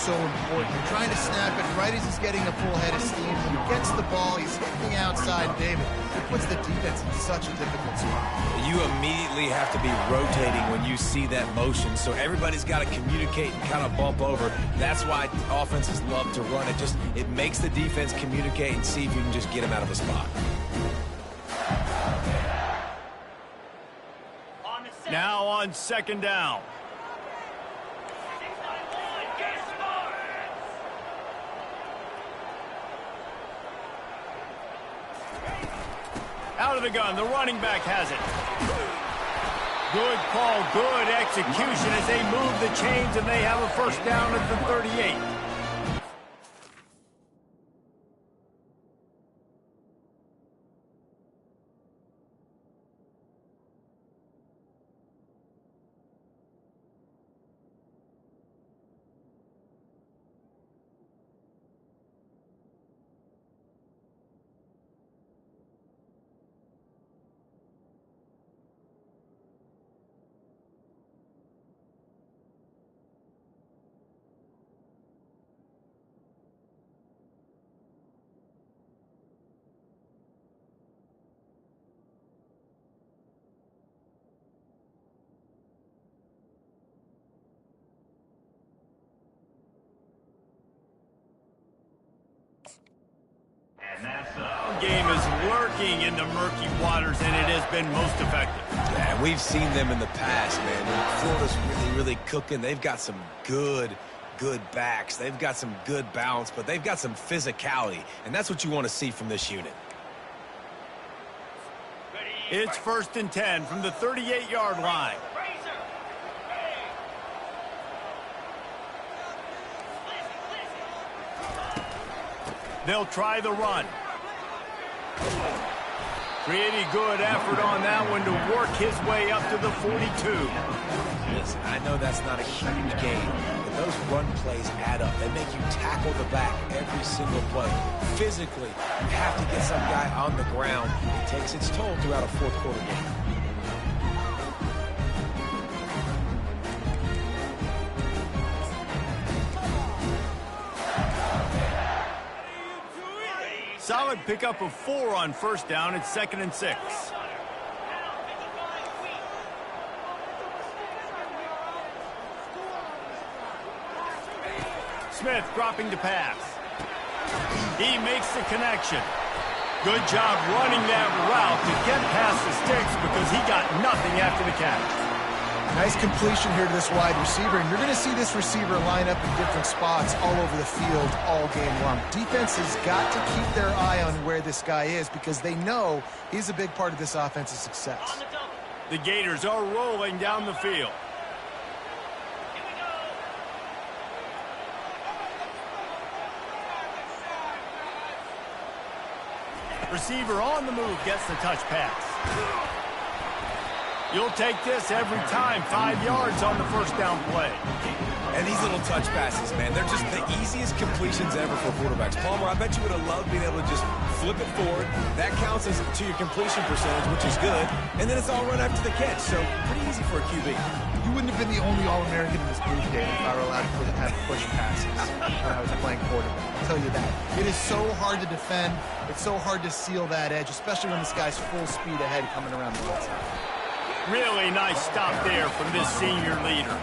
so important. You're trying to snap it right as he's getting a full head of steam. When he gets the ball, he's hitting outside David. It puts the defense in such a difficult spot. You immediately have to be rotating when you see that motion, so everybody's got to communicate and kind of bump over. That's why offenses love to run it. It makes the defense communicate and see if you can just get him out of a spot. Now on second down. Out of the gun, the running back has it. Good call, good execution as they move the chains and they have a first down at the 38. Game is lurking in the murky waters, and it has been most effective. Yeah, we've seen them in the past, man. And Florida's really cooking. They've got some good backs. They've got some good balance, but they've got some physicality, and that's what you want to see from this unit. It's 1st and 10 from the 38-yard line. They'll try the run. Pretty good effort on that one to work his way up to the 42. Listen, I know that's not a huge gain, but those run plays add up. They make you tackle the back every single play. Physically, you have to get some guy on the ground. It takes its toll throughout a fourth-quarter game. Solid pickup of 4 on first down. It's 2nd and 6. Smith dropping to pass. He makes the connection. Good job running that route to get past the sticks because he got nothing after the catch. Nice completion here to this wide receiver, and you're going to see this receiver line up in different spots all over the field all game long. Defense has got to keep their eye on where this guy is because they know he's a big part of this offense's success. The Gators are rolling down the field. Receiver on the move gets the touch pass. You'll take this every time. 5 yards on the first down play. And these little touch passes, man, they're just the easiest completions ever for quarterbacks. Palmer, I bet you would have loved being able to just flip it forward. That counts as to your completion percentage, which is good. And then it's all run after the catch, so pretty easy for a QB. You wouldn't have been the only All-American in this booth, David, if I were allowed to have push passes when I was playing quarterback. I'll tell you that. It is so hard to defend. It's so hard to seal that edge, especially when this guy's full speed ahead coming around the outside. Really nice stop there from this senior leader.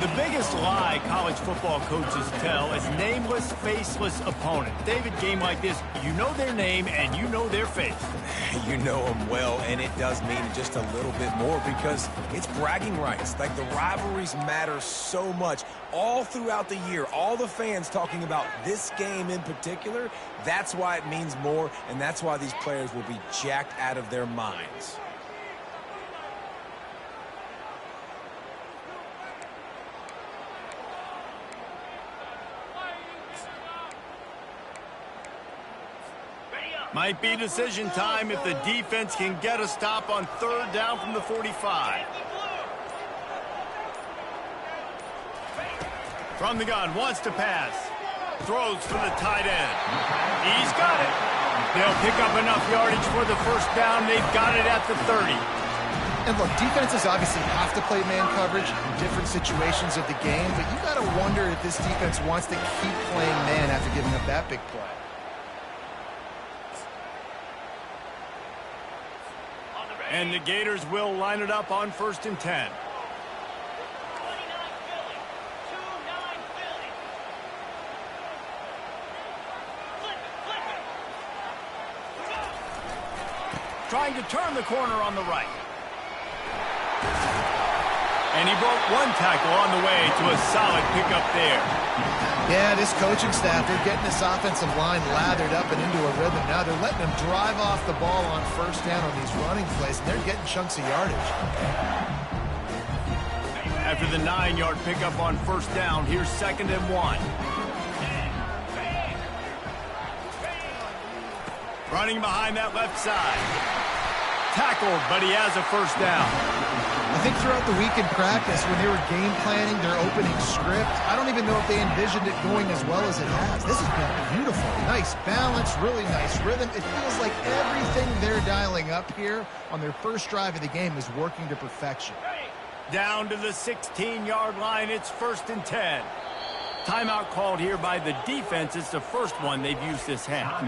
The biggest lie college football coaches tell is nameless, faceless opponent. David, game like this, you know their name and you know their face. You know them well, and it does mean just a little bit more because it's bragging rights. Like, the rivalries matter so much all throughout the year. All the fans talking about this game in particular, that's why it means more, and that's why these players will be jacked out of their minds. Might be decision time if the defense can get a stop on 3rd down from the 45. From the gun, wants to pass. Throws for the tight end. He's got it. They'll pick up enough yardage for the first down. They've got it at the 30. And look, defenses obviously have to play man coverage in different situations of the game, but you got to wonder if this defense wants to keep playing man after giving up that big play. And the Gators will line it up on 1st and 10. Trying to turn the corner on the right. And he broke one tackle on the way to a solid pickup there. Yeah, this coaching staff, they're getting this offensive line lathered up and into a rhythm. Now they're letting them drive off the ball on 1st down on these running plays, and they're getting chunks of yardage. After the 9-yard pickup on 1st down, here's 2nd and 1. Running behind that left side. Tackled, but he has a 1st down. I think throughout the week in practice, when they were game planning their opening script, I don't even know if they envisioned it going as well as it has. This has been beautiful. Nice balance, really nice rhythm. It feels like everything they're dialing up here on their first drive of the game is working to perfection. Down to the 16-yard line, it's 1st and 10. Timeout called here by the defense. It's the first one they've used this half.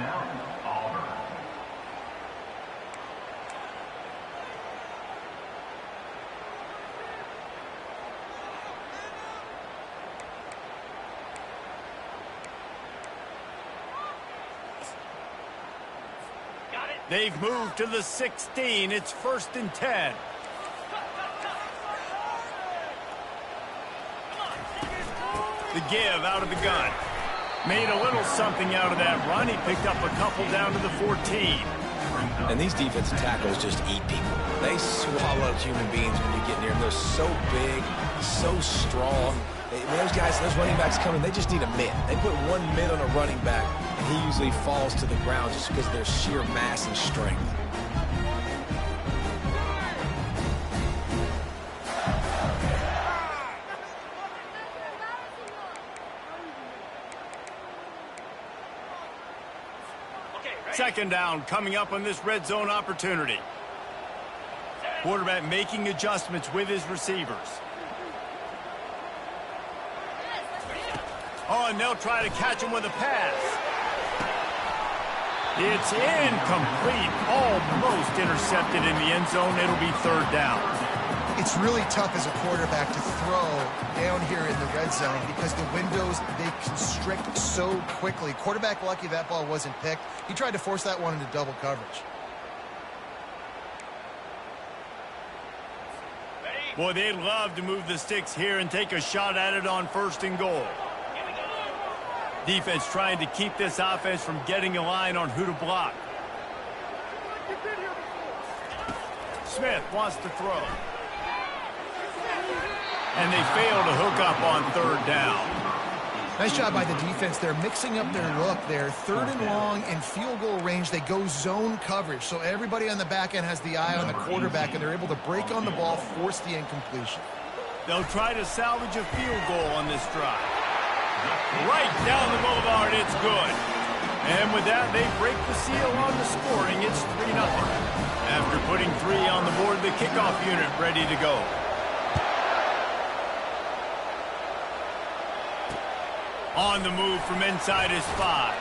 They've moved to the 16. It's 1st and 10. The give out of the gun. Made a little something out of that run. He picked up a couple down to the 14. And these defensive tackles just eat people. They swallow human beings when you get near them. They're so big, so strong. When those guys, those running backs come in, they just need a mid. They put one mid on a running back, and he usually falls to the ground just because of their sheer mass and strength. Second down coming up on this red zone opportunity. Quarterback making adjustments with his receivers. Oh, and they'll try to catch him with a pass. It's incomplete. Almost intercepted in the end zone. It'll be 3rd down. It's really tough as a quarterback to throw down here in the red zone because the windows, they constrict so quickly. Quarterback lucky that ball wasn't picked. He tried to force that one into double coverage. Boy, they'd love to move the sticks here and take a shot at it on 1st and goal. Defense trying to keep this offense from getting a line on who to block. Smith wants to throw. And they fail to hook up on 3rd down. Nice job by the defense. They're mixing up their look. They're 3rd and long in field goal range. They go zone coverage. So everybody on the back end has the eye on the quarterback, and they're able to break on the ball, force the incompletion. They'll try to salvage a field goal on this drive. Right down the boulevard, it's good. And with that, they break the seal on the scoring. It's 3-0. After putting 3 on the board, the kickoff unit ready to go. On the move from inside his 5.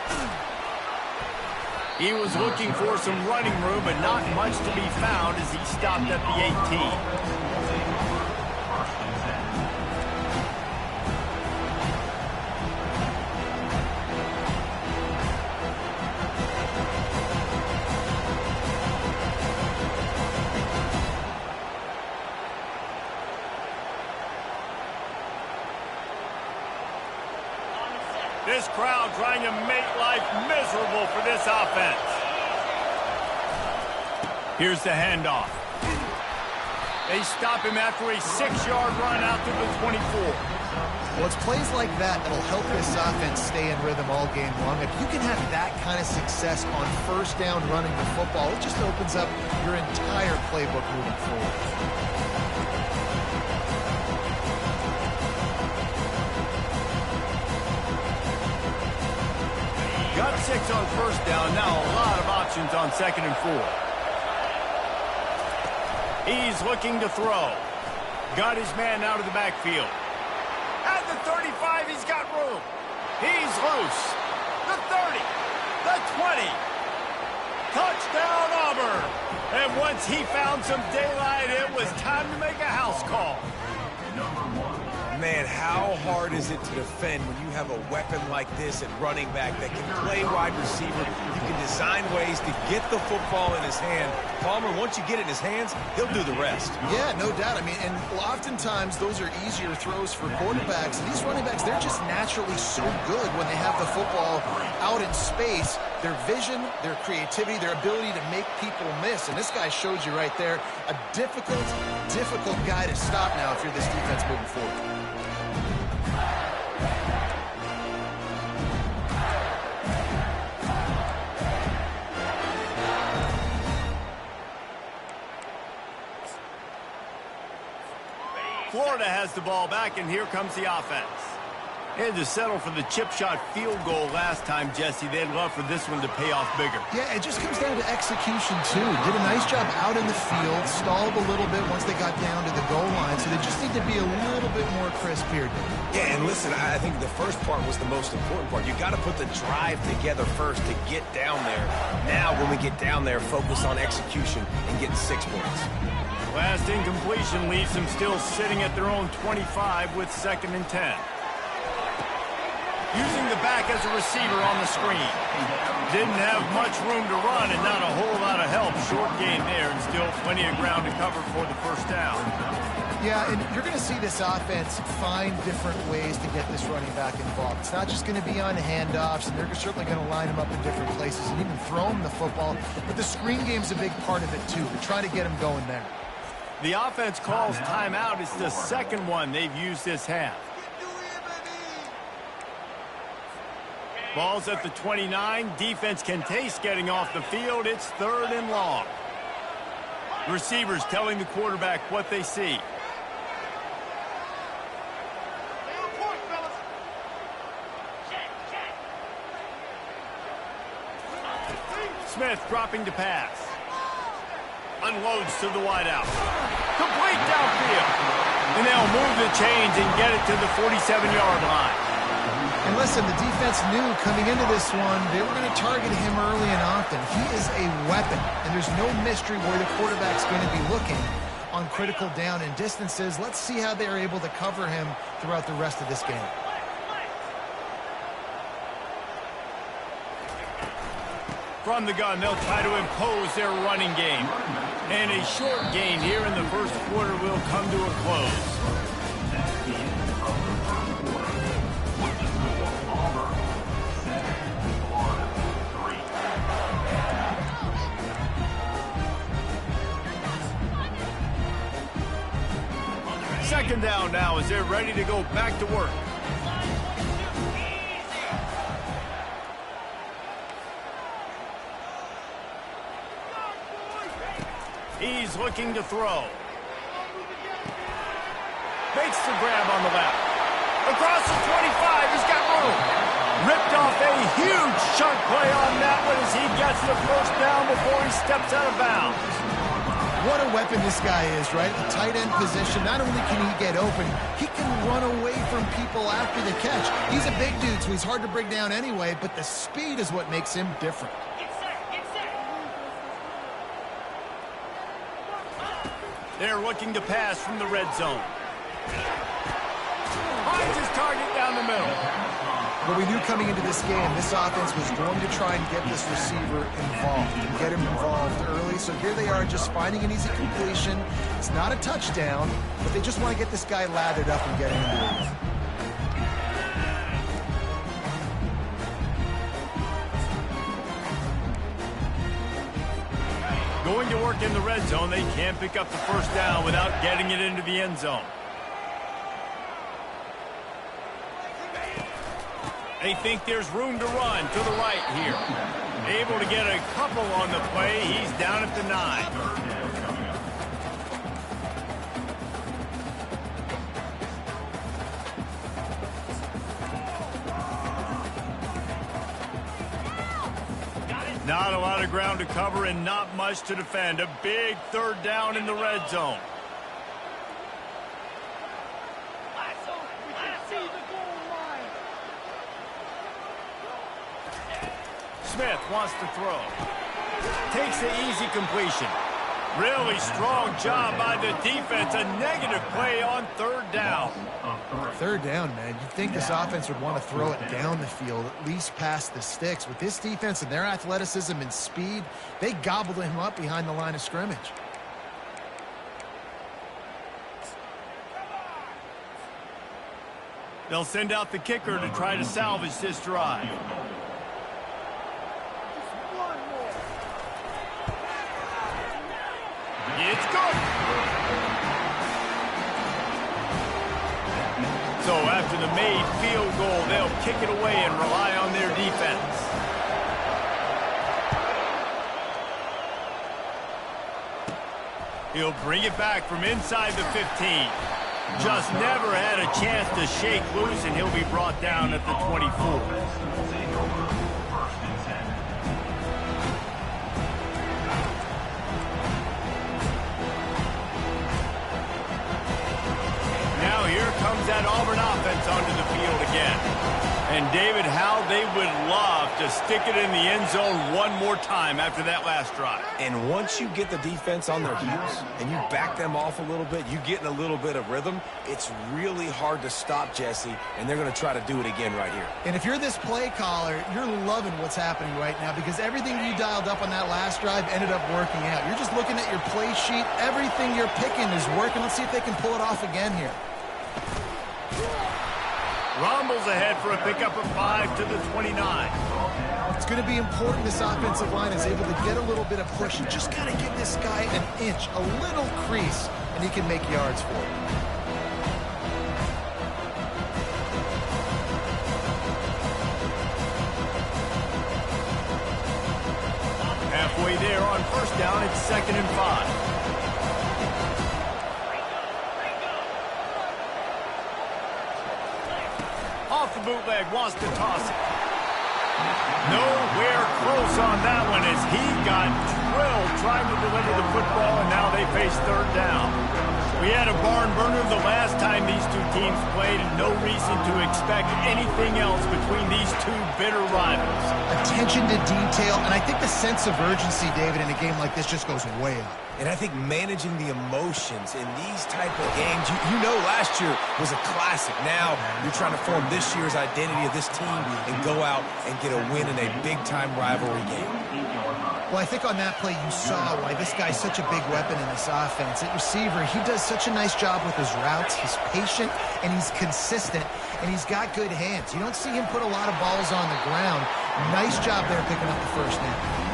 He was looking for some running room, but not much to be found as he stopped at the 18. This crowd trying to make life miserable for this offense. Here's the handoff. They stop him after a 6-yard run out to the 24. Well, it's plays like that that'll help this offense stay in rhythm all game long. If you can have that kind of success on 1st down running the football, it just opens up your entire playbook moving forward. Got 6 on 1st down. Now a lot of options on 2nd and 4. He's looking to throw. Got his man out of the backfield. At the 35, he's got room. He's loose. The 30. The 20. Touchdown, Auburn. And once he found some daylight, it was time to make a house call. Man, how hard is it to defend when you have a weapon like this at running back that can play wide receiver? You can design ways to get the football in his hand. Palmer, once you get it in his hands, he'll do the rest. Yeah, no doubt. I mean, and oftentimes those are easier throws for quarterbacks. These running backs, they're just naturally so good when they have the football out in space. Their vision, their creativity, their ability to make people miss. And this guy showed you right there, a difficult guy to stop now if you're this defense moving forward. Florida has the ball back, and here comes the offense. Had to settle for the chip shot field goal last time, Jesse. They'd love for this one to pay off bigger. Yeah, it just comes down to execution, too. Did a nice job out in the field, stalled a little bit once they got down to the goal line, so they just need to be a little bit more crisp here. Yeah, and listen, I think the first part was the most important part. You got to put the drive together first to get down there. Now, when we get down there, focus on execution and getting 6 points. Last incompletion leaves them still sitting at their own 25 with 2nd and 10. Using the back as a receiver on the screen. Didn't have much room to run and not a whole lot of help. Short gain there and still plenty of ground to cover for the first down. Yeah, and you're going to see this offense find different ways to get this running back involved. It's not just going to be on handoffs, and they're certainly going to line him up in different places and even throw him the football. But the screen game's a big part of it, too. They're trying to get him going there. The offense calls timeout. It's the second one they've used this half. Ball's at the 29. Defense can taste getting off the field. It's 3rd and long. Receivers telling the quarterback what they see. Smith dropping to pass. Unloads to the wideout. Complete downfield. And they'll move the chains and get it to the 47-yard line. And listen, the defense knew coming into this one, they were going to target him early and often. He is a weapon, and there's no mystery where the quarterback's going to be looking on critical down and distances. Let's see how they're able to cover him throughout the rest of this game. From the gun, they'll try to impose their running game. And a short gain here in the first quarter will come to a close. Second down now as they're ready to go back to work. He's looking to throw. Makes the grab on the left. Across the 25, he's got room. Ripped off a huge chunk play on that one as he gets the first down before he steps out of bounds. What a weapon this guy is, right? The tight end position, not only can he get open, he can run away from people after the catch. He's a big dude, so he's hard to bring down anyway, but the speed is what makes him different. They're looking to pass from the red zone. Finds his target down the middle. But we knew coming into this game, this offense was going to try and get this receiver involved and get him involved early. So here they are just finding an easy completion. It's not a touchdown, but they just want to get this guy lathered up and get him into it. Going to work in the red zone, they can't pick up the first down without getting it into the end zone. They think there's room to run to the right here. Able to get a couple on the play. He's down at the 9. Not a lot of ground to cover and not much to defend. A big third down in the red zone. Smith wants to throw. Takes the easy completion. Really strong job by the defense. A negative play on third down. Third down, man. You'd think this offense would want to throw it down the field, at least past the sticks. With this defense and their athleticism and speed, they gobbled him up behind the line of scrimmage. They'll send out the kicker to try to salvage this drive. It's good. So after the made field goal, they'll kick it away and rely on their defense. He'll bring it back from inside the 15. Just never had a chance to shake loose, and he'll be brought down at the 24. Now here comes that Auburn offense onto the field again. And David, how they would love to stick it in the end zone one more time after that last drive. And once you get the defense on their heels and you back them off a little bit, you get in a little bit of rhythm, it's really hard to stop Jesse, and they're going to try to do it again right here. And if you're this play caller, you're loving what's happening right now because everything you dialed up on that last drive ended up working out. You're just looking at your play sheet. Everything you're picking is working. Let's see if they can pull it off again here. Rumbles ahead for a pickup of 5 to the 29. It's going to be important this offensive line is able to get a little bit of push. You just got to give this guy an inch, a little crease, and he can make yards for it. Halfway there on first down, it's 2nd and 5. Off the bootleg, wants to toss it. Nowhere close on that one as he got drilled trying to deliver the football, and now they face third down. We had a barn burner the last time these two teams played, and no reason to expect anything else between these two bitter rivals. Attention to detail, and I think the sense of urgency, David, in a game like this just goes way up. And I think managing the emotions in these type of games, you know last year was a classic. Now you're trying to form this year's identity of this team and go out and get a win in a big-time rivalry game. Well, I think on that play you saw why this guy's such a big weapon in this offense. At receiver, he does such a nice job with his routes. He's patient, and he's consistent, and he's got good hands. You don't see him put a lot of balls on the ground. Nice job there picking up the first down.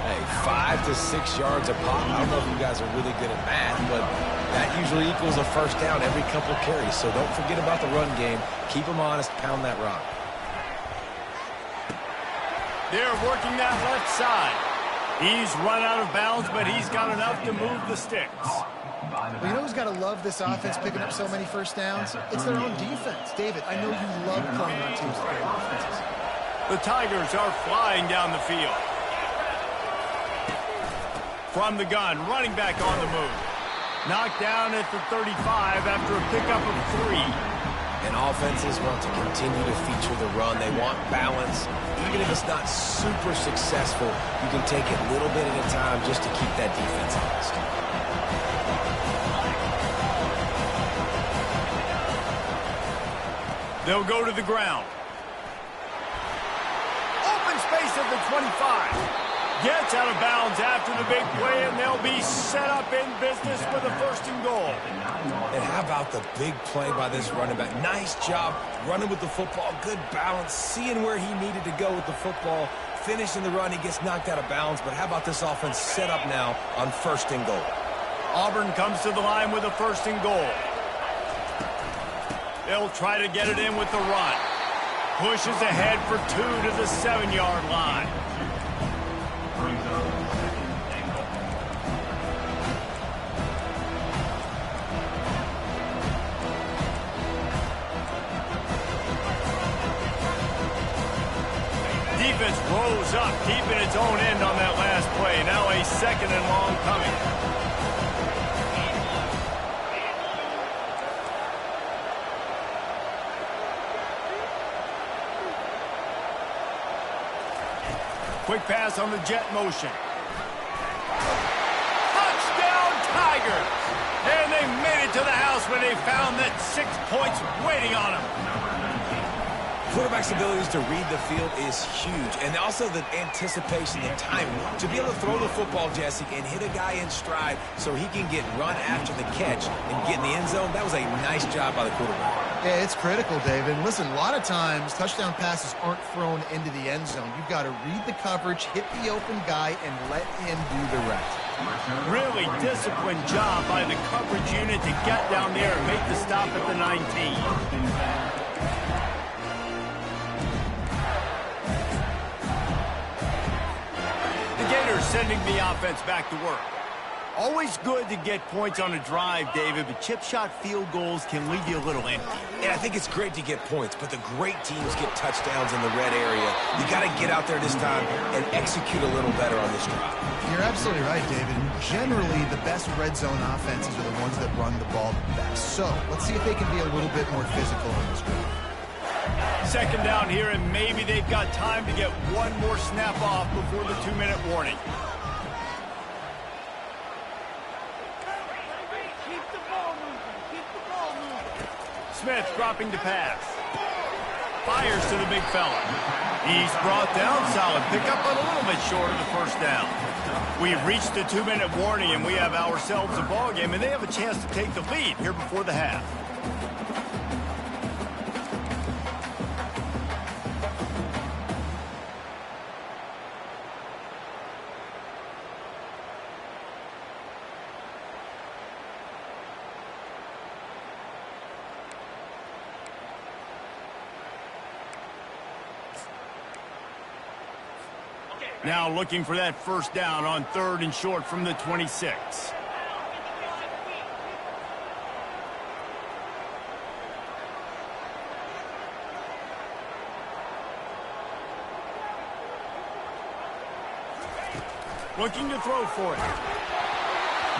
Hey, 5 to 6 yards a pop. I don't know if you guys are really good at math, but that usually equals a first down every couple carries. So don't forget about the run game. Keep them honest. Pound that rock. They're working that left side. He's run out of bounds, but he's got enough to move the sticks. Well, you know who's got to love this offense picking up so many first downs? It's their own defense. David, I know you love playing on teams with great defenses. The Tigers are flying down the field. From the gun, running back on the move. Knocked down at the 35 after a pickup of 3. And offenses want to continue to feature the run. They want balance. Even if it's not super successful, you can take it a little bit at a time just to keep that defense honest. They'll go to the ground. Open space at the 25. Gets out of bounds after the big play, and they'll be set up in business with a 1st and goal. And how about the big play by this running back? Nice job running with the football, good balance, seeing where he needed to go with the football, finishing the run. He gets knocked out of bounds, but how about this offense set up now on 1st and goal? Auburn comes to the line with a 1st and goal. They'll try to get it in with the run. Pushes ahead for 2 to the 7-yard line. Defense throws up, keeping its own end on that last play. Now a 2nd and long coming. Quick pass on the jet motion. Touchdown, Tigers! And they made it to the house when they found that 6 points waiting on them. Quarterback's abilities to read the field is huge, and also the anticipation, the timing. To be able to throw the football, Jesse, and hit a guy in stride so he can get run after the catch and get in the end zone, that was a nice job by the quarterback. Yeah, it's critical, David. And listen, a lot of times touchdown passes aren't thrown into the end zone. You've got to read the coverage, hit the open guy, and let him do the rest. Really disciplined job by the coverage unit to get down there and make the stop at the 19. Sending the offense back to work. Always good to get points on a drive, David, but chip shot field goals can leave you a little empty. And I think it's great to get points, but the great teams get touchdowns in the red area. You got to get out there this time and execute a little better on this drive. You're absolutely right, David. Generally, the best red zone offenses are the ones that run the ball the best. So let's see if they can be a little bit more physical on this drive. 2nd down here, and maybe they've got time to get one more snap off before the 2-minute warning. Smith dropping to pass. Fires to the big fella. He's brought down. Solid pickup, but a little bit short of the 1st down. We've reached the 2-minute warning, and we have ourselves a ball game, and they have a chance to take the lead here before the half. Now looking for that 1st down on 3rd and short from the 26. Looking to throw for it.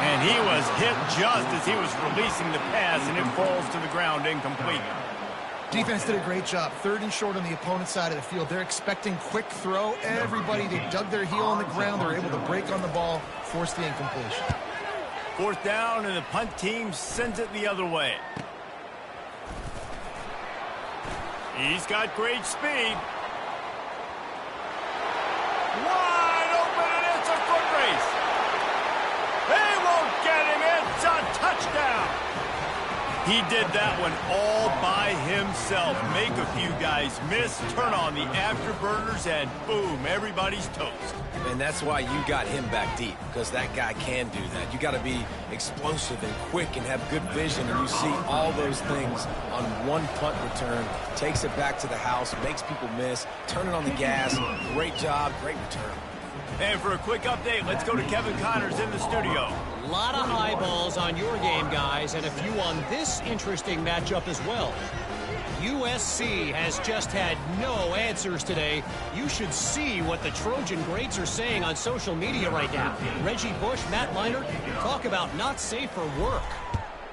And he was hit just as he was releasing the pass, and it falls to the ground incomplete. Defense did a great job. 3rd and short on the opponent's side of the field. They're expecting quick throw. Everybody, they dug their heel on the ground. They're able to break on the ball, force the incompletion. 4th down, and the punt team sends it the other way. He's got great speed. Wide open, and it's a foot race. They won't get him. It's a touchdown. He did that one all by himself. Make a few guys miss, turn on the afterburners, and boom, everybody's toast. And that's why you got him back deep, because that guy can do that. You got to be explosive and quick and have good vision, and you see all those things on one punt return. Takes it back to the house, makes people miss, turning on the gas. Great job, great return. And for a quick update, let's go to Kevin Connors in the studio. A lot of eyeballs on your game, guys, and a few on this interesting matchup as well. USC has just had no answers today. You should see what the Trojan greats are saying on social media right now. Reggie Bush, Matt Leinart, talk about not safe for work.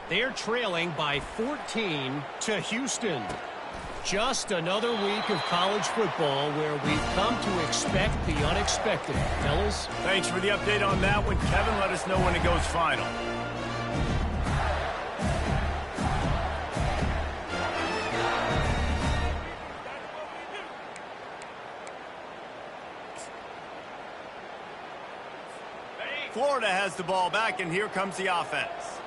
They're trailing by 14 to Houston. Just another week of college football where we've come to expect the unexpected. Fellas? Thanks for the update on that one. Kevin, let us know when it goes final. Florida has the ball back, and here comes the offense.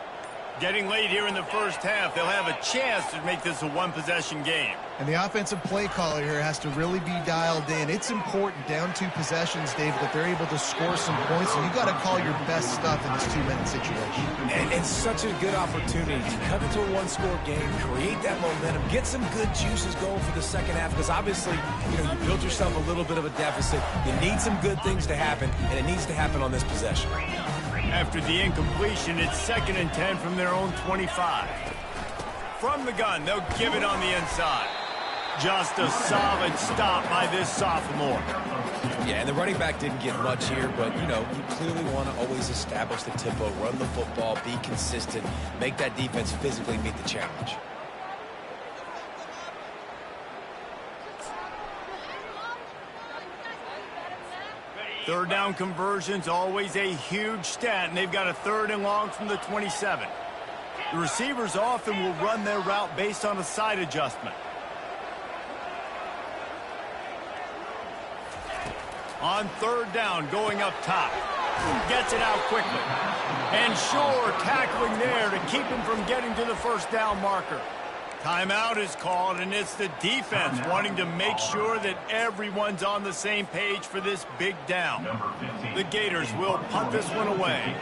Getting late here in the 1st half, they'll have a chance to make this a one-possession game. And the offensive play caller here has to really be dialed in. It's important, down 2 possessions, David, that they're able to score some points. And you got to call your best stuff in this 2-minute situation. And it's such a good opportunity to cut into a 1-score game, create that momentum, get some good juices going for the 2nd half. Because obviously, you built yourself a little bit of a deficit. You need some good things to happen, and it needs to happen on this possession. After the incompletion, it's 2nd and 10 from their own 25. From the gun, they'll give it on the inside. Just a solid stop by this sophomore. Yeah, and the running back didn't get much here, but, you know, you clearly want to always establish the tempo, run the football, be consistent, make that defense physically meet the challenge. Third down conversion's always a huge stat, and they've got a 3rd and long from the 27. The receivers often will run their route based on a side adjustment. On 3rd down, going up top. Gets it out quickly. And sure, tackling there to keep him from getting to the 1st down marker. Timeout is called, and it's the defense wanting to make sure that everyone's on the same page for this big down. The Gators will punt this one away.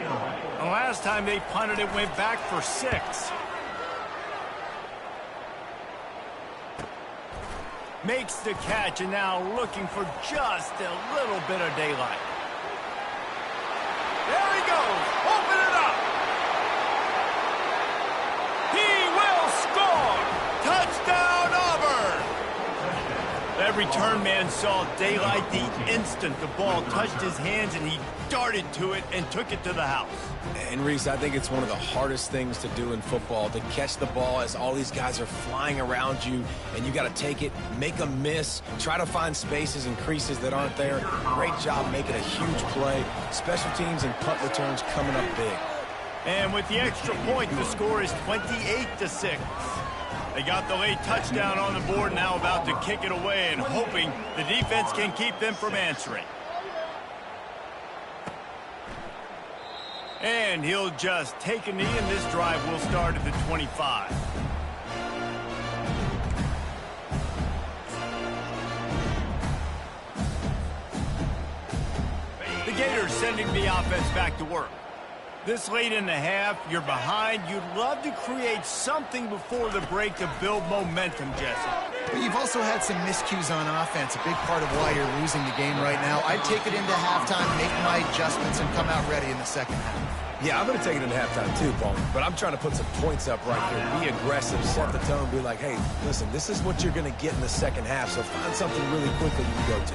The last time they punted, it went back for 6. Makes the catch, and now looking for just a little bit of daylight. There he goes. Open it up. He will score. Touchdown, Auburn. That return man saw daylight the instant the ball touched his hands, and he darted to it and took it to the house. And, Reese, I think it's one of the hardest things to do in football, to catch the ball as all these guys are flying around you, and you got to take it, make a miss, try to find spaces and creases that aren't there. Great job making a huge play. Special teams and punt returns coming up big. And with the extra point, the score is 28-6. They got the late touchdown on the board, now about to kick it away and hoping the defense can keep them from answering. And he'll just take a knee, and this drive will start at the 25. The Gators sending the offense back to work. This late in the half, you're behind. You'd love to create something before the break to build momentum, Jesse. But you've also had some miscues on offense, a big part of why you're losing the game right now. I'd take it into halftime, make my adjustments, and come out ready in the second half. Yeah, I'm going to take it into halftime too, Paul. But I'm trying to put some points up right here. Be aggressive, set the tone, be like, hey, listen, this is what you're going to get in the second half, so find something really quickly you can go to.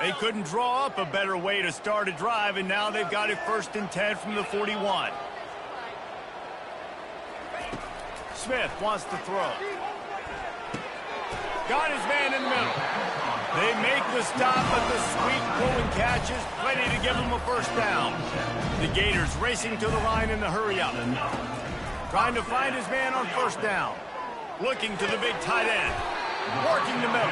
They couldn't draw up a better way to start a drive, and now they've got it 1st and 10 from the 41. Smith wants to throw. Got his man in the middle. They make the stop, but the sweet pulling catch is plenty to give them a 1st down. The Gators racing to the line in the hurry-up. Trying to find his man on 1st down. Looking to the big tight end. Working the middle.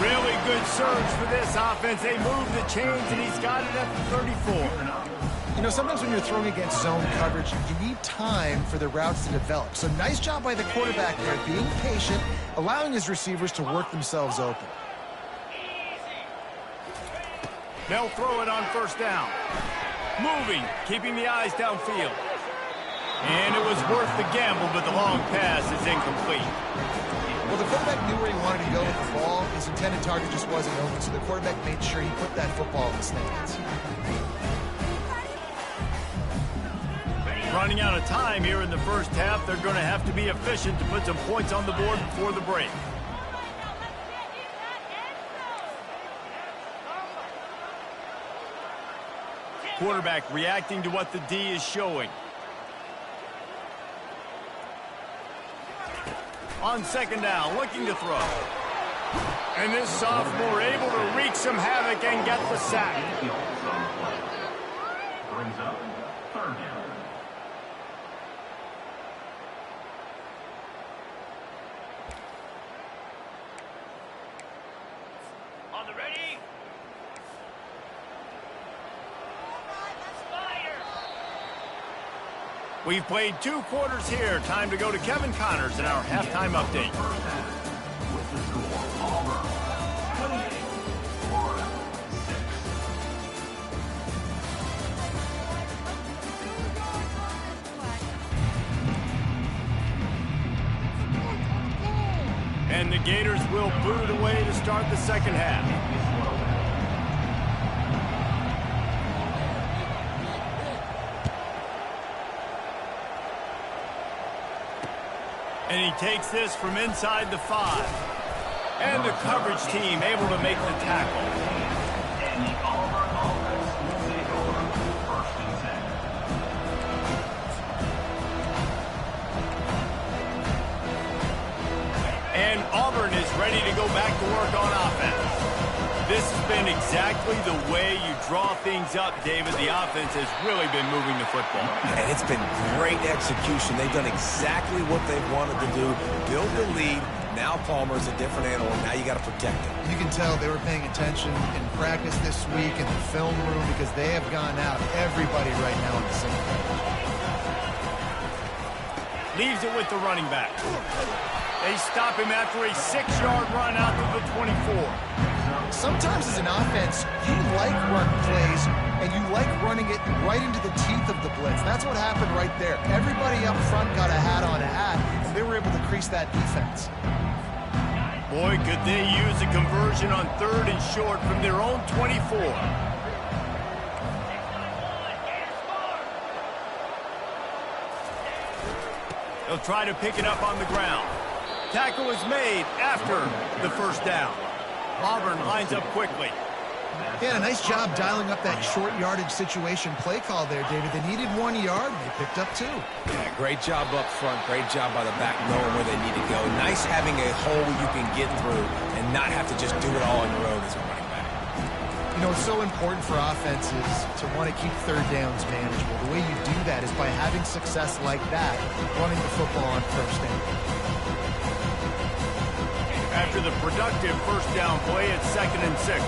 Really good surge for this offense. They move the chains, and he's got it at the 34. You know, sometimes when you're throwing against zone coverage, you need time for the routes to develop. So nice job by the quarterback there, being patient, allowing his receivers to work themselves open. They'll throw it on 1st down. Moving, keeping the eyes downfield. And it was worth the gamble, but the long pass is incomplete. Well, the quarterback knew where he wanted to go with the ball. His intended target just wasn't open, so the quarterback made sure he put that football in the stands. Running out of time here in the 1st half, they're going to have to be efficient to put some points on the board before the break. Quarterback reacting to what the D is showing. On 2nd down, looking to throw. And this sophomore able to wreak some havoc and get the sack. Brings up 3rd down. On the ready. We've played 2 quarters here. Time to go to Kevin Connors in our halftime update. With the score, Auburn 28, Florida 6. And the Gators will boot it away to start the 2nd half. And he takes this from inside the 5. And the coverage team able to make the tackle. And the Auburn offense will take over 1st and 10. And Auburn is ready to go back to work on offense. This has been exactly the way you draw things up, David. The offense has really been moving the football. And it's been great execution. They've done exactly what they've wanted to do. Build the lead. Now Palmer's a different animal. Now you got to protect him. You can tell they were paying attention in practice this week in the film room because they have gone out everybody right now on the same page. Leaves it with the running back. They stop him after a 6-yard run out to the 24. Sometimes as an offense, you like run plays, and you like running it right into the teeth of the blitz. That's what happened right there. Everybody up front got a hat-on hat, and they were able to crease that defense. Boy, could they use a conversion on 3rd and short from their own 24. They'll try to pick it up on the ground. Tackle is made after the 1st down. Auburn lines up quickly. Yeah, nice job dialing up that short yardage situation play call there, David. They needed 1 yard, and they picked up 2. Yeah, great job up front. Great job by the back knowing where they need to go. Nice having a hole you can get through and not have to just do it all on your own as a running back. You know, it's so important for offenses to want to keep 3rd downs manageable. The way you do that is by having success like that, running the football on 1st down. After the productive 1st down play, it's 2nd and 6.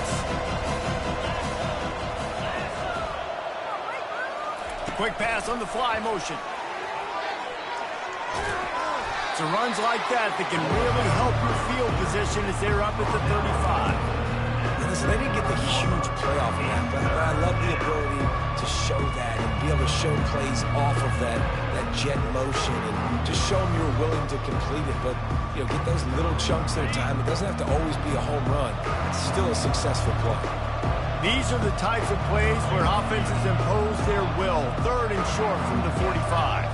Quick pass on the fly motion. So runs like that can really help your field position as they're up at the 35. Listen, they didn't get the huge playoff of that, but I love the ability to show that and be able to show plays off of that jet motion and just show them you're willing to complete it. But, you know, get those little chunks at a time. It doesn't have to always be a home run. It's still a successful play. These are the types of plays where offenses impose their will. 3rd and short from the 45.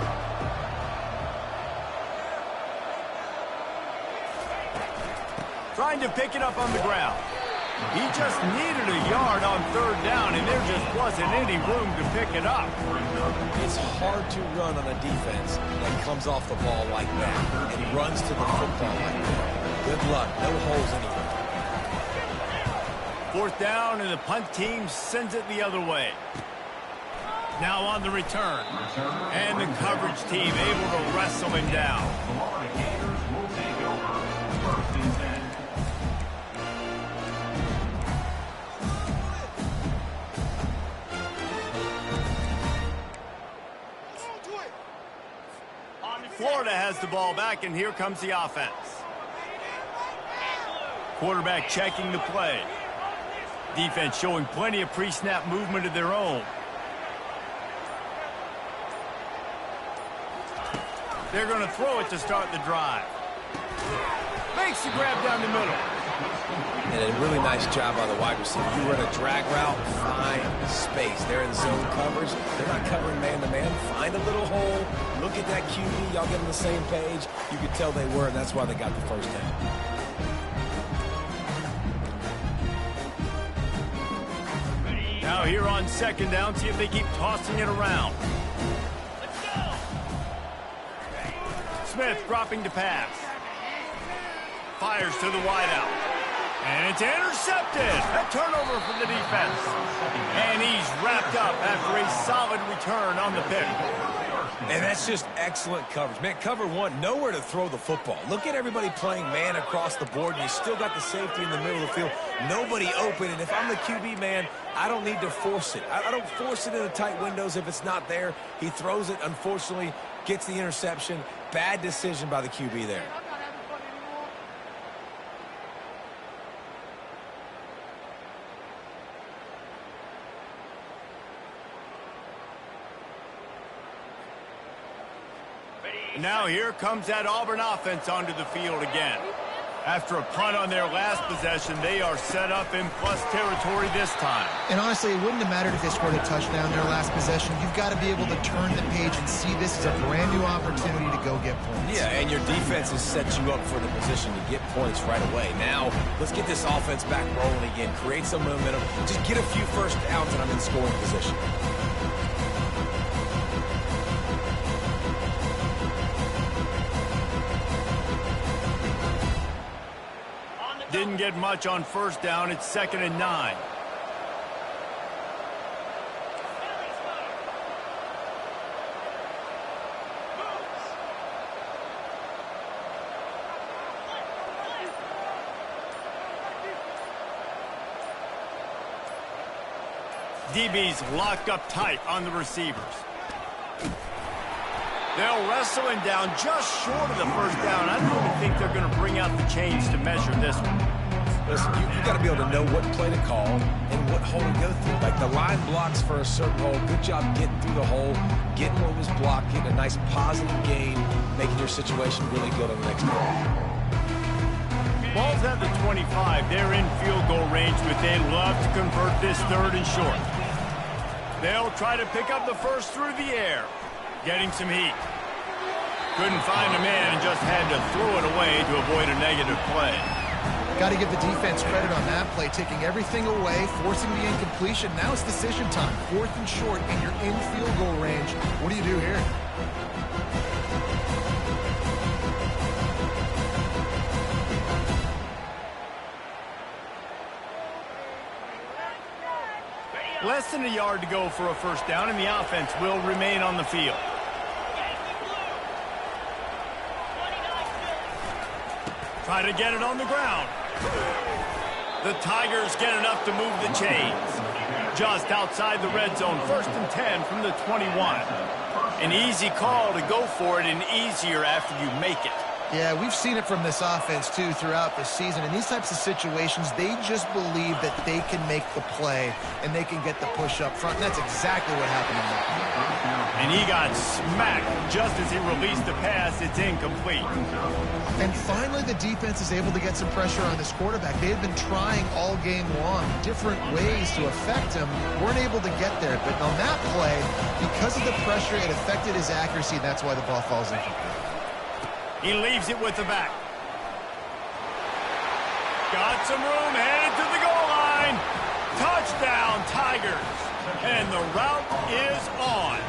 Trying to pick it up on the ground. He just needed a yard on 3rd down, and there just wasn't any room to pick it up. It's hard to run on a defense that comes off the ball like that and runs to the football like that. Good luck. No holes anywhere. 4th down, and the punt team sends it the other way. Now on the return. And the coverage team able to wrestle him down. Florida Gators will take over 1st and 10. Florida has the ball back, and here comes the offense. Quarterback checking the play. Defense showing plenty of pre-snap movement of their own. They're going to throw it to start the drive. Makes the grab down the middle. And a really nice job by the wide receiver. You run a drag route, find space. They're in zone coverage. They're not covering man-to-man. Find a little hole. Look at that QB. Y'all get on the same page. You could tell they were, and that's why they got the 1st down. Now here on 2nd down, see if they keep tossing it around. Smith dropping to pass. Fires to the wideout. And it's intercepted. A turnover from the defense. And he's wrapped up after a solid return on the pick. And that's just excellent coverage. Man, cover 1, nowhere to throw the football. Look at everybody playing man across the board, and you still got the safety in the middle of the field. Nobody open, and if I'm the QB, man, I don't need to force it. I don't force it in the tight windows if it's not there. He throws it, unfortunately, gets the interception. Bad decision by the QB there. Now here comes that Auburn offense onto the field again. After a punt on their last possession, they are set up in plus territory this time. And honestly, it wouldn't have mattered if they scored a touchdown their last possession. You've got to be able to turn the page and see this as a brand new opportunity to go get points. Yeah, and your defense has set you up for the position to get points right away. Now, let's get this offense back rolling again. Create some momentum. Just get a few first downs and I'm in scoring position. Didn't get much on first down. It's 2nd and 9. DB's locked up tight on the receivers. They'll wrestle him down just short of the first down. I don't even think they're going to bring out the chains to measure this one. Listen, you got to be able to know what play to call and what hole to go through. Like the line blocks for a certain hole. Good job getting through the hole, getting what was blocked, getting a nice positive gain, making your situation really good on the next play. Ball's at the 25. They're in field goal range, but they'd love to convert this 3rd and short. They'll try to pick up the first through the air. Getting some heat. Couldn't find a man and just had to throw it away to avoid a negative play. Got to give the defense credit on that play, taking everything away, forcing the incompletion. Now it's decision time. 4th and short, and you're in field goal range. What do you do here? Less than a yard to go for a first down, and the offense will remain on the field. Try to get it on the ground. The Tigers get enough to move the chains. Just outside the red zone, 1st and 10 from the 21. An easy call to go for it and easier after you make it. Yeah, we've seen it from this offense, too, throughout the season. In these types of situations, they just believe that they can make the play and they can get the push up front. And that's exactly what happened in that play. And he got smacked just as he released the pass. It's incomplete. And finally, the defense is able to get some pressure on this quarterback. They had been trying all game long different ways to affect him. Weren't able to get there. But on that play, because of the pressure, it affected his accuracy. That's why the ball falls incomplete. He leaves it with the back. Got some room, headed to the goal line. Touchdown, Tigers. And the route is on.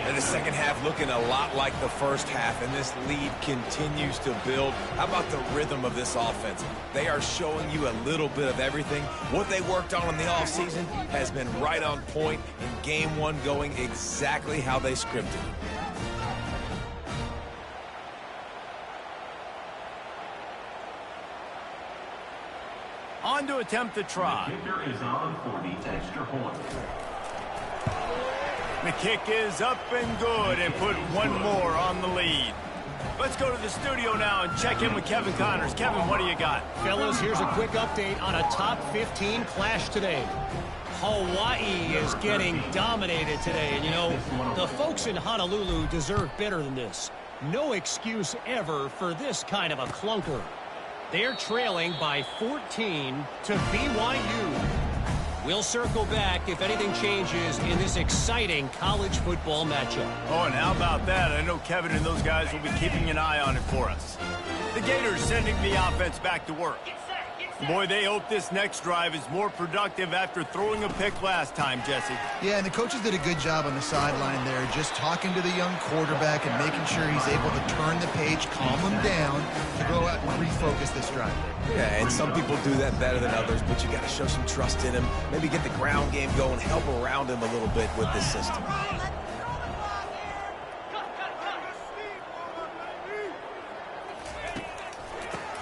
And the second half looking a lot like the first half, and this lead continues to build. How about the rhythm of this offense? They are showing you a little bit of everything. What they worked on in the offseason has been right on point, and game one going exactly how they scripted. On to attempt the try. Kicker is on for the extra point. The kick is up and good and put one more on the lead. Let's go to the studio now and check in with Kevin Connors. Kevin, what do you got? Fellas, here's a quick update on a top 15 clash today. Hawaii is getting dominated today. And, you know, the folks in Honolulu deserve better than this. No excuse ever for this kind of a clunker. They're trailing by 14 to BYU. We'll circle back if anything changes in this exciting college football matchup. Oh, and how about that? I know Kevin and those guys will be keeping an eye on it for us. The Gators sending the offense back to work. Boy, they hope this next drive is more productive after throwing a pick last time, Jesse. Yeah, and the coaches did a good job on the sideline there, just talking to the young quarterback and making sure he's able to turn the page, calm him down, to go out and refocus this drive. Yeah, and some people do that better than others, but you got to show some trust in him. Maybe get the ground game going, help around him a little bit with this system.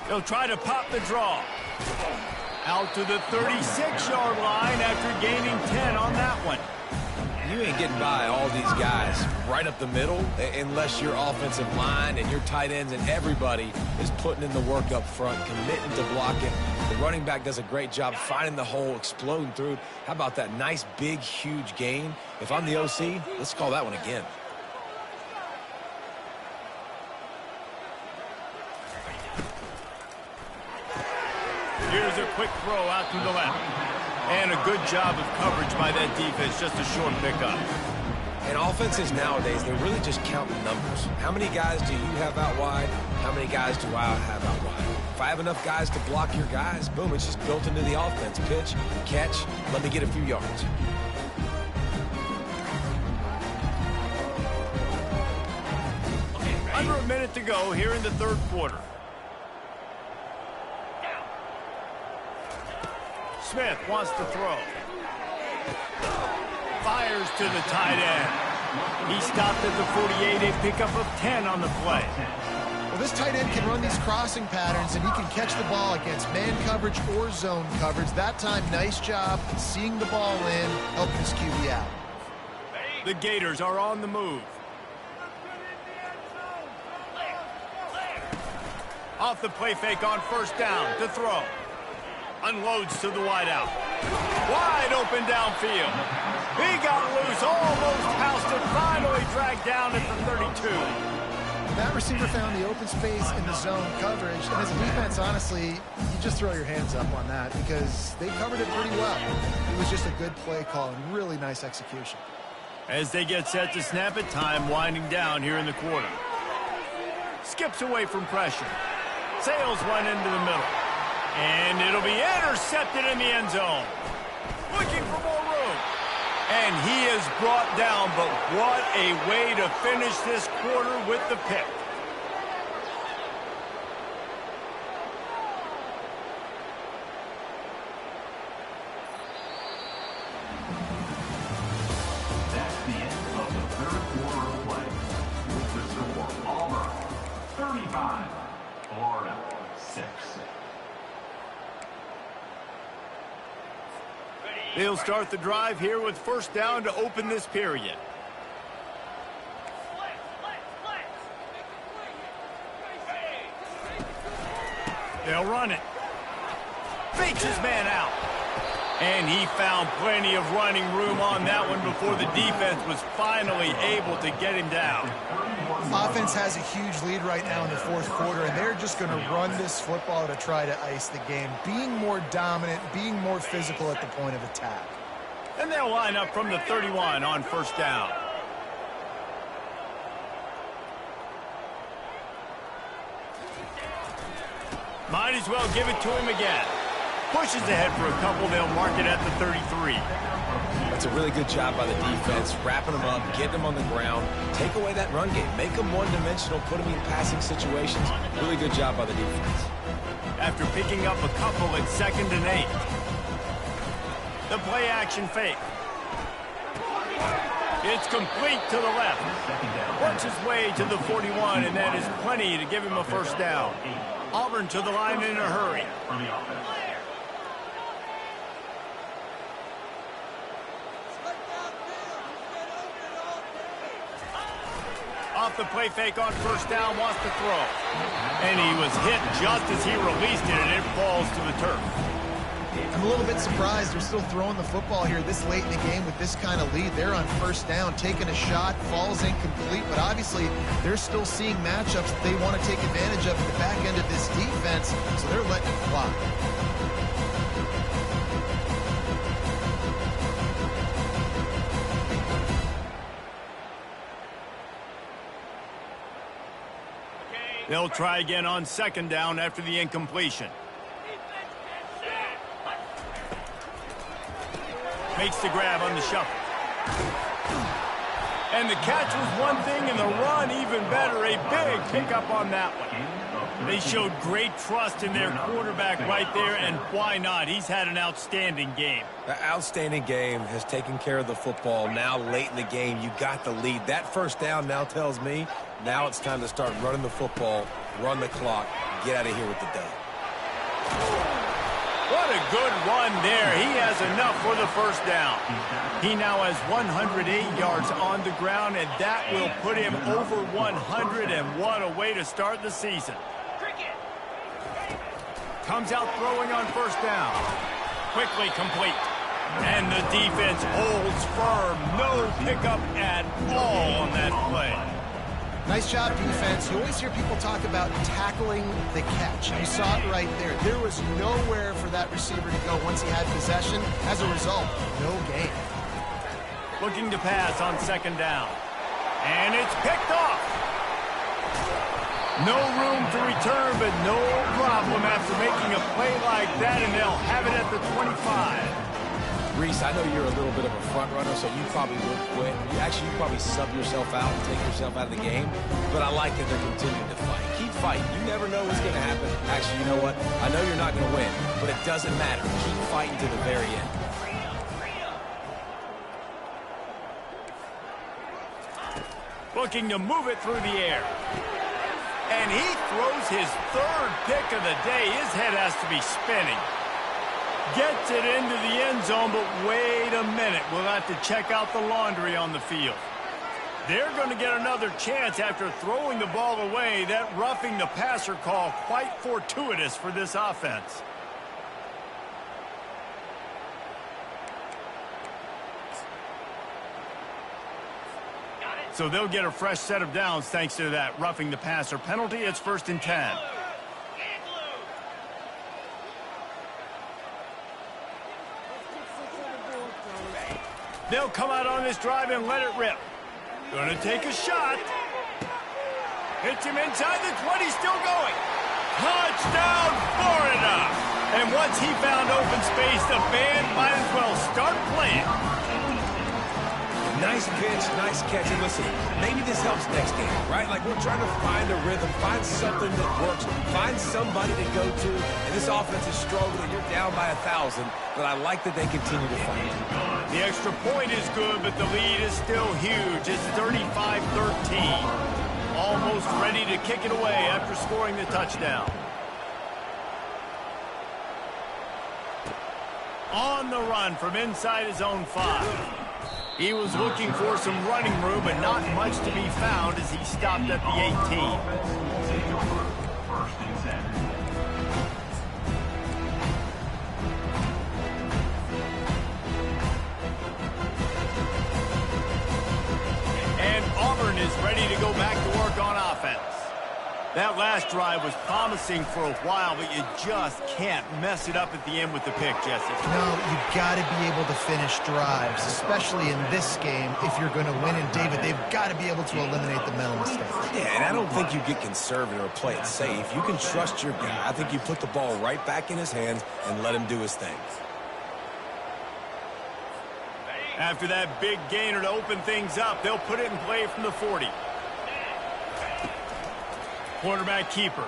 They'll try to pop the draw. Out to the 36-yard line after gaining 10 on that one. You ain't getting by all these guys right up the middle unless your offensive line and your tight ends and everybody is putting in the work up front, committing to blocking. The running back does a great job finding the hole, exploding through. How about that nice, big, huge gain? If I'm the OC, let's call that one again. Here's a quick throw out to the left. And a good job of coverage by that defense, just a short pickup. And offenses nowadays, they're really just counting numbers. How many guys do you have out wide? How many guys do I have out wide? If I have enough guys to block your guys, boom, it's just built into the offense. Pitch, catch, let me get a few yards. Under a minute to go here in the third quarter. Smith wants to throw. Fires to the tight end. He stopped at the 48, a pickup of 10 on the play. Well, this tight end can run these crossing patterns, and he can catch the ball against man coverage or zone coverage. That time, nice job seeing the ball in, helping his QB out. The Gators are on the move. Off the play fake on first down to throw. Unloads to the wideout. Wide open downfield. He got loose, almost housed it, finally dragged down at the 32. That receiver found the open space in the zone coverage, and as a defense, honestly, you just throw your hands up on that because they covered it pretty well. It was just a good play call and really nice execution. As they get set to snap it, time winding down here in the quarter. Skips away from pressure. Sails one into the middle. And it'll be intercepted in the end zone. Looking for more room. And he is brought down, but what a way to finish this quarter with the pick. That's the end of the third quarter of play. With the score, Auburn 35, Florida 6. They'll start the drive here with first down to open this period. They'll run it. Fakes his man out. And he found plenty of running room on that one before the defense was finally able to get him down. Offense has a huge lead right now in the fourth quarter, and they're just going to run this football to try to ice the game, being more dominant, being more physical at the point of attack. And they'll line up from the 31 on first down. Might as well give it to him again. Pushes ahead for a couple. They'll mark it at the 33. That's a really good job by the defense, wrapping them up, getting them on the ground, take away that run game, make them one-dimensional, put them in passing situations. Really good job by the defense. After picking up a couple at 2nd and 8. The play action fake. It's complete to the left. Works his way to the 41, and that is plenty to give him a first down. Auburn to the line in a hurry. Off the play fake on first down, wants to throw. And he was hit just as he released it, and it falls to the turf. I'm a little bit surprised they're still throwing the football here this late in the game with this kind of lead. They're on first down, taking a shot, falls incomplete, but obviously they're still seeing matchups that they want to take advantage of at the back end of this defense, so they're letting it fly. They'll try again on second down after the incompletion. Makes the grab on the shuffle. And the catch was one thing, and the run even better. A big pickup on that one. They showed great trust in their quarterback right there, and why not? He's had an outstanding game. The outstanding game has taken care of the football. Now, late in the game, you got the lead. That first down now tells me now it's time to start running the football, run the clock, get out of here with the dub. What a good run there. He has enough for the first down. He now has 108 yards on the ground, and that will put him over 100, and what a way to start the season. Comes out throwing on first down. Quickly complete. And the defense holds firm. No pickup at all on that play. Nice job, defense. You always hear people talk about tackling the catch. You saw it right there. There was nowhere for that receiver to go once he had possession. As a result, no gain. Looking to pass on second down. And it's picked off. No room to return, but no problem after making a play like that, and they'll have it at the 25. Reese, I know you're a little bit of a front runner, so you probably would quit. You probably sub yourself out and take yourself out of the game. But I like that they're continuing to fight. Keep fighting. You never know what's going to happen. Actually, you know what? I know you're not going to win, but it doesn't matter. Keep fighting to the very end. Looking to move it through the air. And he throws his third pick of the day. His head has to be spinning. Gets it into the end zone, but wait a minute. We'll have to check out the laundry on the field. They're going to get another chance after throwing the ball away. That roughing the passer call quite fortuitous for this offense. So they'll get a fresh set of downs thanks to that roughing the passer penalty. It's 1st and 10. They'll come out on this drive and let it rip. Going to take a shot. Hits him inside the 20, still going. Touchdown, Florida! And once he found open space, the band might as well start playing. Nice pitch, nice catch. And listen, maybe this helps next game, right? Like we're trying to find a rhythm, find something that works, find somebody to go to. And this offense is struggling. You're down by 1,000, but I like that they continue to fight. The extra point is good, but the lead is still huge. It's 35-13. Almost ready to kick it away after scoring the touchdown. On the run from inside his own 5. He was looking for some running room, but not much to be found as he stopped at the 18. And Auburn is ready to go back to work on offense. That last drive was promising for a while, but you just can't mess it up at the end with the pick, Jesse. No, you've got to be able to finish drives, especially in this game if you're going to win. And, David, they've got to be able to eliminate the mental mistakes. Yeah, and I don't think you get conservative or play it safe. You can trust your guy. I think you put the ball right back in his hands and let him do his thing. After that big gainer to open things up, they'll put it in play from the 40. Quarterback keeper.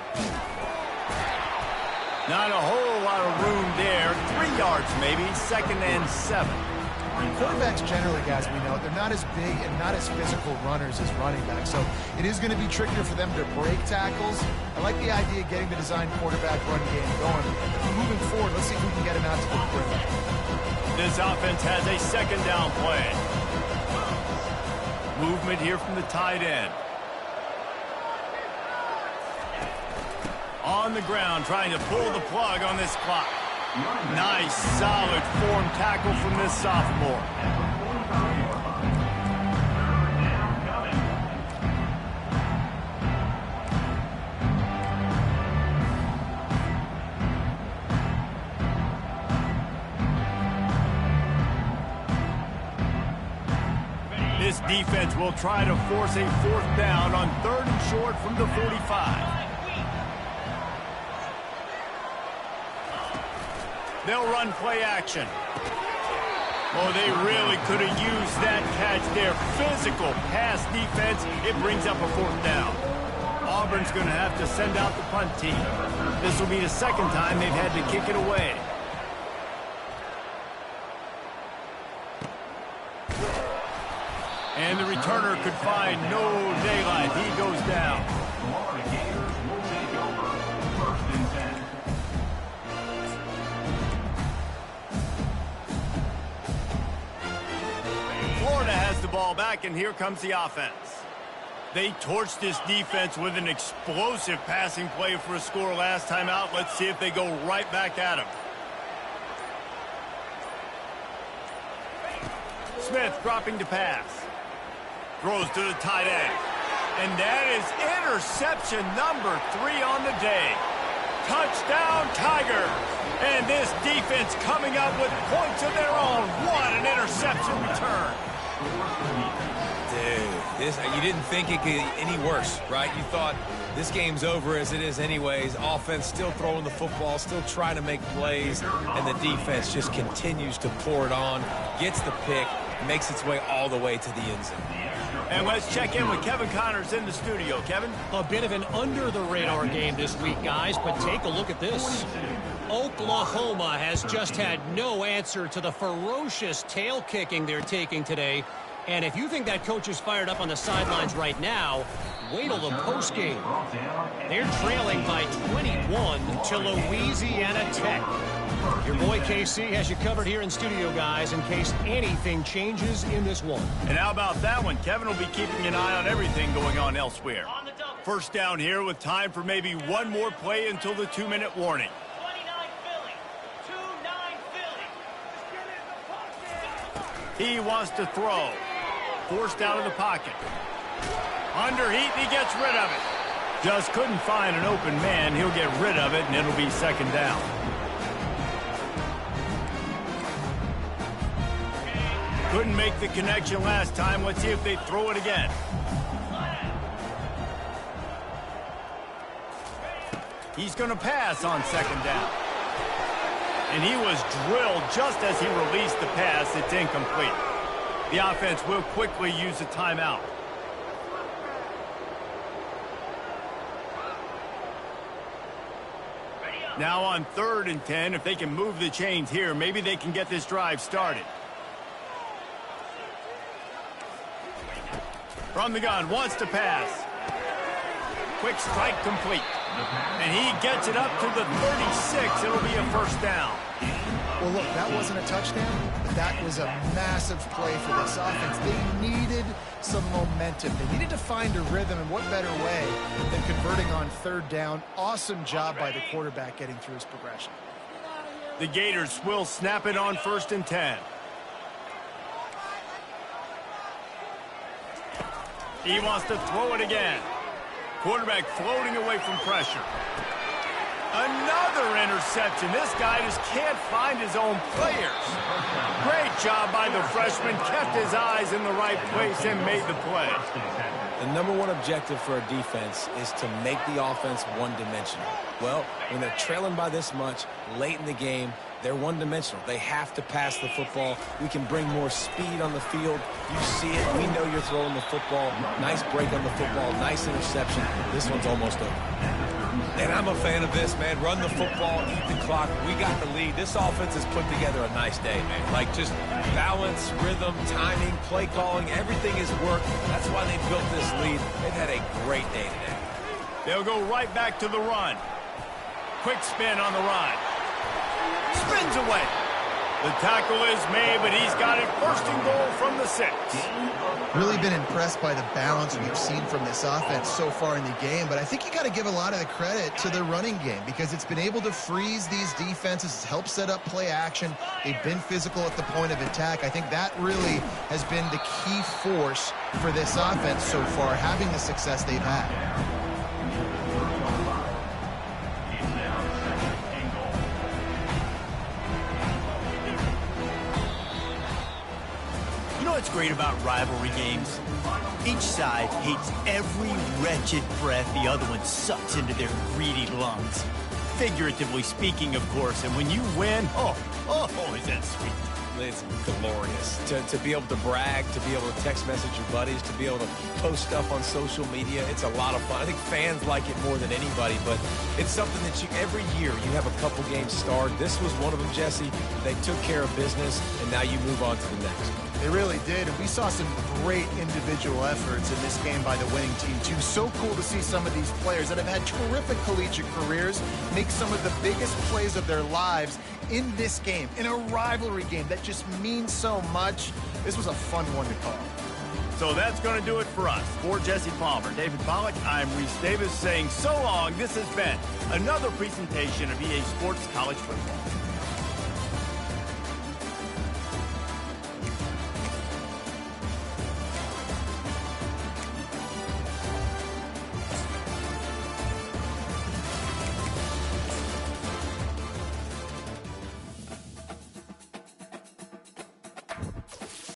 Not a whole lot of room there. 3 yards maybe, 2nd and 7. Quarterbacks generally, guys, we know, they're not as big and not as physical runners as running backs. So it is going to be trickier for them to break tackles. I like the idea of getting the design quarterback run game going. Moving forward, let's see if we can get him out to the quick. This offense has a 2nd down play. Movement here from the tight end. On the ground, trying to pull the plug on this clock. Nice, solid form tackle from this sophomore. This defense will try to force a 4th down on 3rd and short from the 45. They'll run play action. Oh, they really could have used that catch there. Physical pass defense. It brings up a 4th down. Auburn's going to have to send out the punt team. This will be the 2nd time they've had to kick it away. And the returner could find no daylight. He goes down. Florida has the ball back, and here comes the offense. They torched this defense with an explosive passing play for a score last time out. Let's see if they go right back at him. Smith dropping to pass. Throws to the tight end. And that is interception number 3 on the day. Touchdown, Tigers. And this defense coming up with points of their own. What an interception return. Dude, you didn't think it could get any worse, right? You thought this game's over as it is anyways. Offense still throwing the football, still trying to make plays, and the defense just continues to pour it on, gets the pick, makes its way all the way to the end zone. And let's check in with Kevin Connors in the studio. Kevin? A bit of an under-the-radar game this week, guys, but take a look at this. Oklahoma has just had no answer to the ferocious tail kicking they're taking today. And if you think that coach is fired up on the sidelines right now, wait till the postgame. They're trailing by 21 to Louisiana Tech. Your boy KC has you covered here in studio, guys, in case anything changes in this one. And how about that one? Kevin will be keeping an eye on everything going on elsewhere. First down here with time for maybe one more play until the 2-minute warning. He wants to throw. Forced out of the pocket. Under heat, he gets rid of it. Just couldn't find an open man. He'll get rid of it, and it'll be second down. Couldn't make the connection last time. Let's see if they throw it again. He's going to pass on second down. And he was drilled just as he released the pass. It's incomplete. The offense will quickly use a timeout. Now on 3rd and 10, if they can move the chains here, maybe they can get this drive started. From the gun, wants to pass. Quick strike complete. And he gets it up to the 36. It'll be a first down. Well, look, that wasn't a touchdown, but that was a massive play for this offense. They needed some momentum. They needed to find a rhythm, and what better way than converting on 3rd down. Awesome job by the quarterback getting through his progression. The Gators will snap it on 1st and 10. He wants to throw it again. Quarterback floating away from pressure. Another interception. This guy just can't find his own players. Great job by the freshman. Kept his eyes in the right place and made the play. The #1 objective for a defense is to make the offense one-dimensional. Well, when they're trailing by this much late in the game, they're one-dimensional. They have to pass the football. We can bring more speed on the field. You see it. We know you're throwing the football. Nice break on the football. Nice interception. This one's almost over. And I'm a fan of this, man. Run the football, eat the clock. We got the lead. This offense has put together a nice day, man. Like just balance, rhythm, timing, play calling. Everything has worked. That's why they built this lead. They've had a great day today. They'll go right back to the run. Quick spin on the run. Spins away. The tackle is made, but he's got it 1st and goal from the 6. Really been impressed by the balance we've seen from this offense so far in the game, but I think you got to give a lot of the credit to the running game because it's been able to freeze these defenses, it's helped set up play action. They've been physical at the point of attack. I think that really has been the key force for this offense so far, having the success they've had. What's great about rivalry games? Each side hates every wretched breath the other one sucks into their greedy lungs. Figuratively speaking, of course, and when you win, oh, is that sweet. It's glorious to be able to brag, to be able to text message your buddies, to be able to post stuff on social media. It's a lot of fun. I think fans like it more than anybody, but it's something that every year you have a couple games starred. This was one of them, Jesse. They took care of business, and now you move on to the next. They really did, and we saw some great individual efforts in this game by the winning team, too. So cool to see some of these players that have had terrific collegiate careers make some of the biggest plays of their lives in this game, in a rivalry game that just means so much. This was a fun one to call. So that's going to do it for us. For Jesse Palmer, David Pollack, I'm Reese Davis saying so long. This has been another presentation of EA Sports College Football.